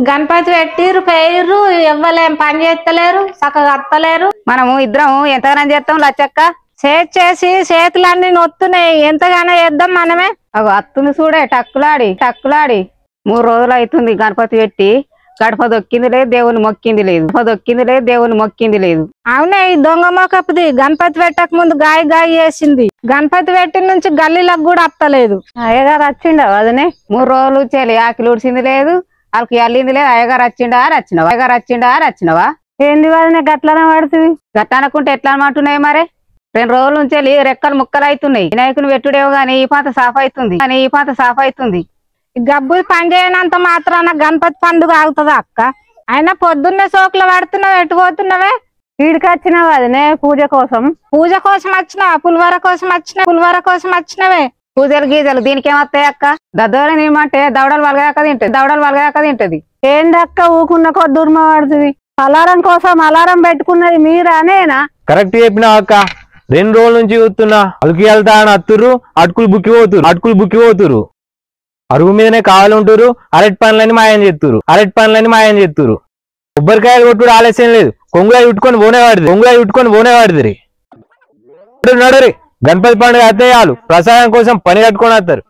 గణపతి పెట్టిరు పేరు ఎవ్వలేం పని చేస్తలేరు చక్కగా అత్తలేరు. మనము ఇద్దరం ఎంతగానో చేస్తాం లచ్చక్క. చేసి చేతులన్నీ నొత్తున్నాయి, ఎంతగానో చేద్దాం మనమే. అత్తుని చూడే టక్కులాడి 3 రోజులు అవుతుంది గణపతి పెట్టి. గడప దొక్కింది లేదు, దేవుని మొక్కింది లేదు. అవునే, ఈ దొంగ మొక్కపుది గణపతి పెట్టక ముందు గాయ చేసింది. గణపతి పెట్టిన నుంచి గల్లీలకు కూడా అత్తలేదు. అయ్యగారు వచ్చిండా వదనే? 3 రోజులు చెలి ఆకిలి ఉడిసింది లేదు, వాళ్ళకి అల్లింది లేదు. అయ్యగారు వచ్చిండా? ఏంది వదనే గట్లనే పడుతుంది? గట్ట అనుకుంటే ఎట్లా అనమాటున్నాయి మరి? 2 రోజుల నుంచి రెక్కలు ముక్కలు అవుతున్నాయి. వినాయకుని పెట్టుడేవో గానీ ఈ పాత సాఫ్ అవుతుంది. గబ్బు పని చేయనంత మాత్రాన గణపతి పండుగ ఆగుతుందా అక్క? అయినా పొద్దున్నే సోకులు పడుతున్నావు, ఎటు పోతున్నావే? వీడికి వచ్చినావు అదనే పూజ కోసం వచ్చినావా? పులివర కోసం వచ్చినవే? పూజలు గీజలు దీనికి ఏమొస్తాయి అక్క? దద్దోళ నిమ్మంటే దవడలు వలగాక తింటది. ఏందక్క ఊకున్న కొద్దుర్మ పడుతుంది? అలారం కోసం అలారం పెట్టుకున్నది మీరా నేనా? కరెక్ట్ చెప్పినావు అక్క. 2 రోజుల నుంచి చూస్తున్నా. అలుకి వెళ్తా అని అత్తురు, అటుకులు బుక్కి పోతురు. అరుగు మీదనే కావాలి ఉంటురు. అరటి పనులని మాయం చేస్తురు. కొబ్బరికాయలు కొట్టుడు ఆలస్యం లేదు. కొంగులా చుట్టుకొని పోనేవాడిది. నడరి గణపతి పండుగ అత్తయ్యాలు ప్రసాదం కోసం పని కట్టుకొని వస్తారు.